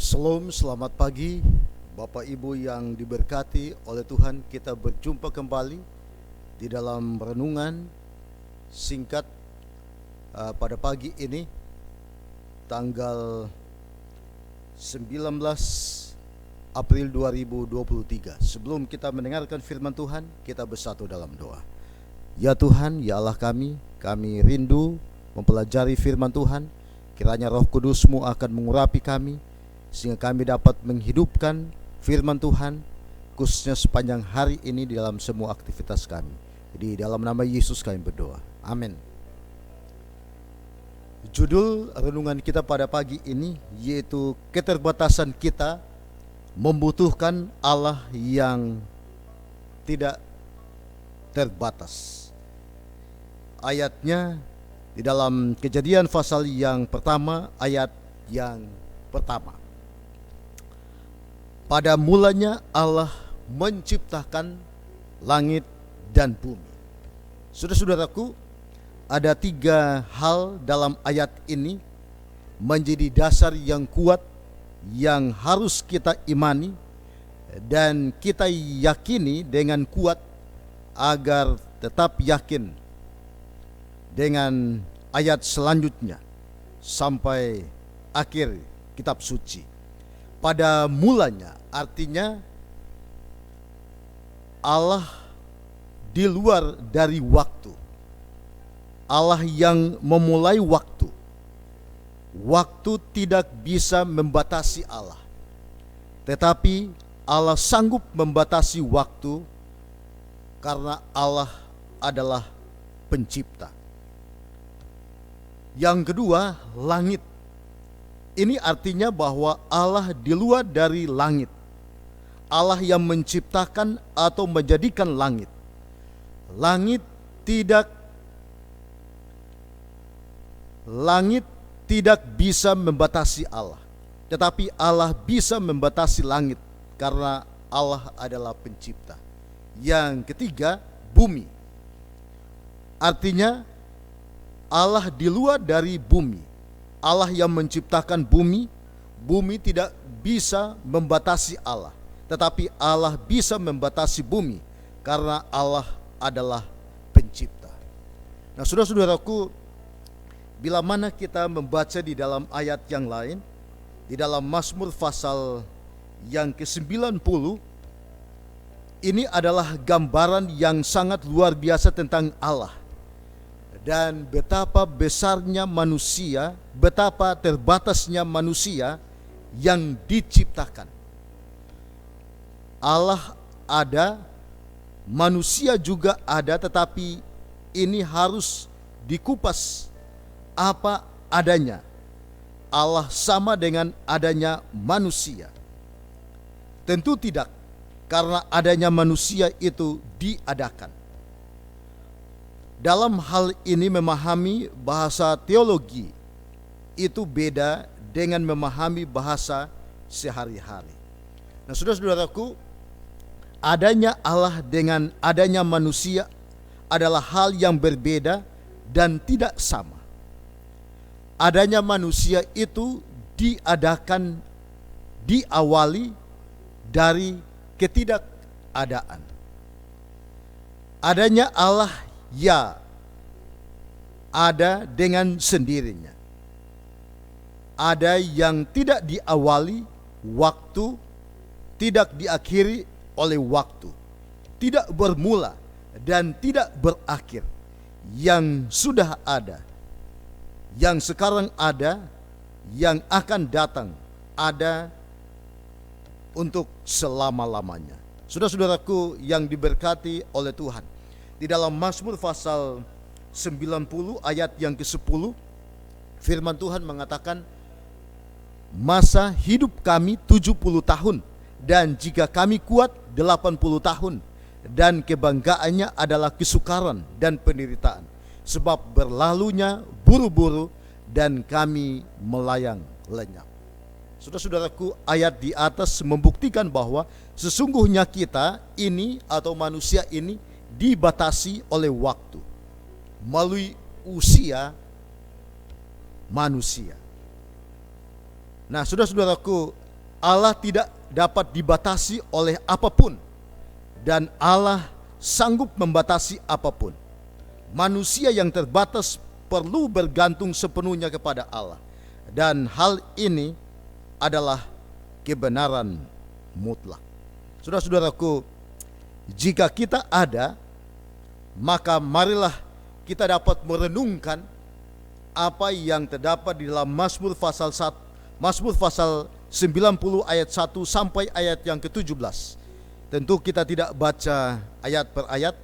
Shalom, selamat pagi Bapak Ibu yang diberkati oleh Tuhan. Kita berjumpa kembali di dalam renungan singkat pada pagi ini, tanggal 19 April 2023. Sebelum kita mendengarkan firman Tuhan, kita bersatu dalam doa. Ya Tuhan, ya Allah kami rindu mempelajari firman Tuhan. Kiranya Roh Kudus-Mu akan mengurapi kami, sehingga kami dapat menghidupkan firman Tuhan, khususnya sepanjang hari ini di dalam semua aktivitas kami. Di dalam nama Yesus kami berdoa, amin. Judul renungan kita pada pagi ini yaitu keterbatasan kita membutuhkan Allah yang tidak terbatas. Ayatnya di dalam Kejadian pasal yang pertama, ayat yang pertama. Pada mulanya Allah menciptakan langit dan bumi. Saudara-saudaraku, ada 3 hal dalam ayat ini menjadi dasar yang kuat yang harus kita imani dan kita yakini dengan kuat agar tetap yakin dengan ayat selanjutnya sampai akhir kitab suci. Pada mulanya artinya Allah di luar dari waktu. Allah yang memulai waktu. Waktu tidak bisa membatasi Allah, tetapi Allah sanggup membatasi waktu karena Allah adalah pencipta. Yang kedua, langit. Ini artinya bahwa Allah di luar dari langit. Allah yang menciptakan atau menjadikan langit. Langit tidak bisa membatasi Allah, tetapi Allah bisa membatasi langit karena Allah adalah pencipta. Yang ketiga, bumi. Artinya Allah di luar dari bumi. Allah yang menciptakan bumi. Bumi tidak bisa membatasi Allah, tetapi Allah bisa membatasi bumi karena Allah adalah pencipta. Nah, saudara-saudaraku, bila mana kita membaca di dalam ayat yang lain, di dalam Mazmur pasal yang ke-90, ini adalah gambaran yang sangat luar biasa tentang Allah. Dan betapa besarnya manusia, betapa terbatasnya manusia yang diciptakan. Allah ada, manusia juga ada, tetapi ini harus dikupas apa adanya. Allah sama dengan adanya manusia? Tentu tidak, karena adanya manusia itu diadakan. Dalam hal ini memahami bahasa teologi itu beda dengan memahami bahasa sehari-hari. Nah, saudara-saudaraku, adanya Allah dengan adanya manusia adalah hal yang berbeda dan tidak sama. Adanya manusia itu diadakan, diawali dari ketidakadaan. Adanya Allah ya ada dengan sendirinya. Ada yang tidak diawali waktu, tidak diakhiri oleh waktu, tidak bermula dan tidak berakhir. Yang sudah ada, yang sekarang ada, yang akan datang ada untuk selama-lamanya. Saudara-saudaraku yang diberkati oleh Tuhan, di dalam Mazmur pasal 90 ayat yang ke-10, firman Tuhan mengatakan, masa hidup kami 70 tahun, dan jika kami kuat 80 tahun, dan kebanggaannya adalah kesukaran dan penderitaan, sebab berlalunya buru-buru dan kami melayang lenyap. Saudara-saudaraku, ayat di atas membuktikan bahwa sesungguhnya kita ini atau manusia ini dibatasi oleh waktu melalui usia manusia. Nah, saudara-saudaraku, Allah tidak dapat dibatasi oleh apapun, dan Allah sanggup membatasi apapun. Manusia yang terbatas perlu bergantung sepenuhnya kepada Allah, dan hal ini adalah kebenaran mutlak. Saudara-saudaraku, jika kita ada, maka marilah kita dapat merenungkan apa yang terdapat di dalam Mazmur pasal 90 ayat 1 sampai ayat yang ke-17. Tentu kita tidak baca ayat per ayat,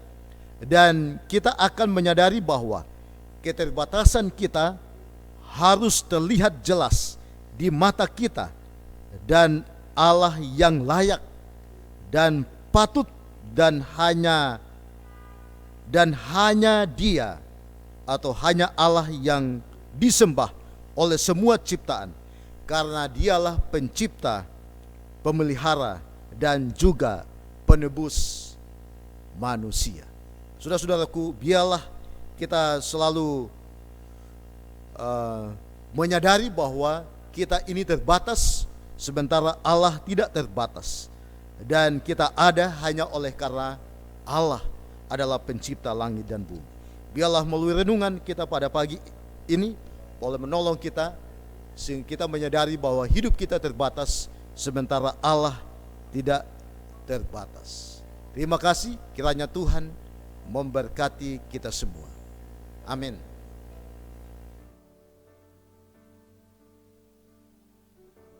dan kita akan menyadari bahwa keterbatasan kita harus terlihat jelas di mata kita, dan Allah yang layak dan patut dan hanya Dia atau hanya Allah yang disembah oleh semua ciptaan, karena Dialah pencipta, pemelihara, dan juga penebus manusia. Saudara-saudaraku, biarlah kita selalu menyadari bahwa kita ini terbatas, sementara Allah tidak terbatas, dan kita ada hanya oleh karena Allah adalah pencipta langit dan bumi. Biarlah melalui renungan kita pada pagi ini boleh menolong kita, sehingga kita menyadari bahwa hidup kita terbatas, sementara Allah tidak terbatas. Terima kasih, kiranya Tuhan memberkati kita semua. Amin.